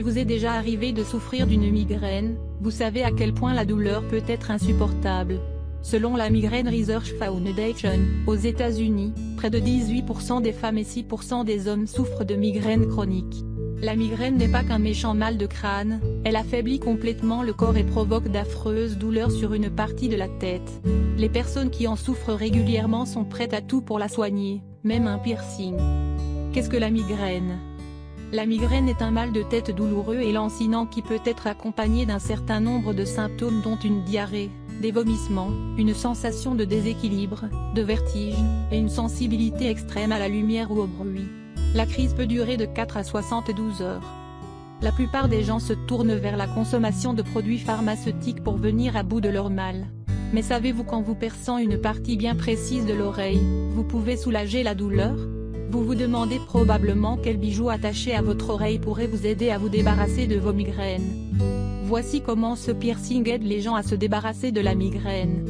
S'il vous est déjà arrivé de souffrir d'une migraine, vous savez à quel point la douleur peut être insupportable. Selon la Migraine Research Foundation, aux États-Unis, près de 18% des femmes et 6% des hommes souffrent de migraines chroniques. La migraine n'est pas qu'un méchant mal de crâne, elle affaiblit complètement le corps et provoque d'affreuses douleurs sur une partie de la tête. Les personnes qui en souffrent régulièrement sont prêtes à tout pour la soigner, même un piercing. Qu'est-ce que la migraine ? La migraine est un mal de tête douloureux et lancinant qui peut être accompagné d'un certain nombre de symptômes dont une diarrhée, des vomissements, une sensation de déséquilibre, de vertige, et une sensibilité extrême à la lumière ou au bruit. La crise peut durer de 4 à 72 heures. La plupart des gens se tournent vers la consommation de produits pharmaceutiques pour venir à bout de leur mal. Mais savez-vous qu'en vous perçant une partie bien précise de l'oreille, vous pouvez soulager la douleur ? Vous vous demandez probablement quel bijou attaché à votre oreille pourrait vous aider à vous débarrasser de vos migraines. Voici comment ce piercing aide les gens à se débarrasser de la migraine.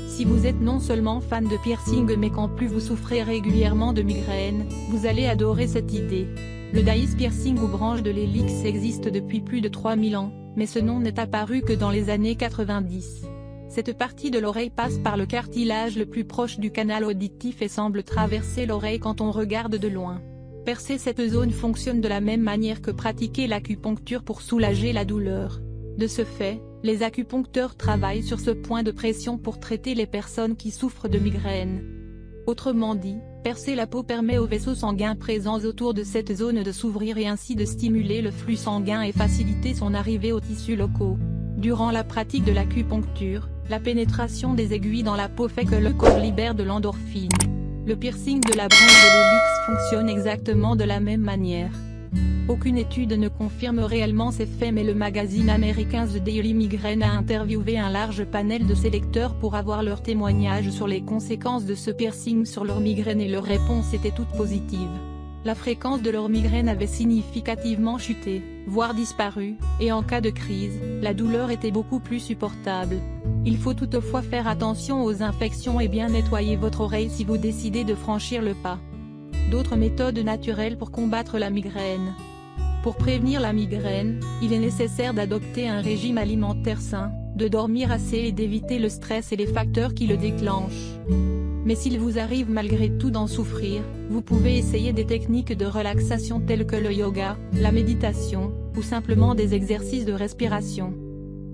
Si vous êtes non seulement fan de piercing mais qu'en plus vous souffrez régulièrement de migraine, vous allez adorer cette idée. Le Daïs piercing ou branche de l'hélix existe depuis plus de 3000 ans, mais ce nom n'est apparu que dans les années 90. Cette partie de l'oreille passe par le cartilage le plus proche du canal auditif et semble traverser l'oreille quand on regarde de loin. Percer cette zone fonctionne de la même manière que pratiquer l'acupuncture pour soulager la douleur. De ce fait, les acupuncteurs travaillent sur ce point de pression pour traiter les personnes qui souffrent de migraines. Autrement dit, percer la peau permet aux vaisseaux sanguins présents autour de cette zone de s'ouvrir et ainsi de stimuler le flux sanguin et faciliter son arrivée aux tissus locaux. Durant la pratique de l'acupuncture, la pénétration des aiguilles dans la peau fait que le corps libère de l'endorphine. Le piercing de la branche de l'hélix fonctionne exactement de la même manière. Aucune étude ne confirme réellement ces faits mais le magazine américain The Daily Migraine a interviewé un large panel de ses lecteurs pour avoir leur témoignage sur les conséquences de ce piercing sur leur migraine et leurs réponses étaient toutes positives. La fréquence de leur migraine avait significativement chuté, voire disparu, et en cas de crise, la douleur était beaucoup plus supportable. Il faut toutefois faire attention aux infections et bien nettoyer votre oreille si vous décidez de franchir le pas. D'autres méthodes naturelles pour combattre la migraine. Pour prévenir la migraine, il est nécessaire d'adopter un régime alimentaire sain, de dormir assez et d'éviter le stress et les facteurs qui le déclenchent. Mais s'il vous arrive malgré tout d'en souffrir, vous pouvez essayer des techniques de relaxation telles que le yoga, la méditation, ou simplement des exercices de respiration.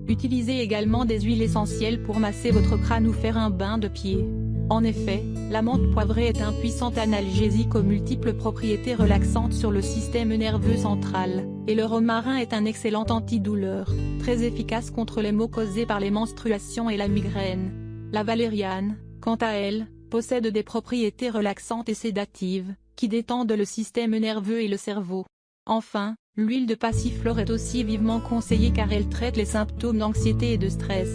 Utilisez également des huiles essentielles pour masser votre crâne ou faire un bain de pied. En effet, la menthe poivrée est un puissant analgésique aux multiples propriétés relaxantes sur le système nerveux central, et le romarin est un excellent antidouleur, très efficace contre les maux causés par les menstruations et la migraine. La valériane, quant à elle, possède des propriétés relaxantes et sédatives, qui détendent le système nerveux et le cerveau. Enfin, l'huile de passiflore est aussi vivement conseillée car elle traite les symptômes d'anxiété et de stress.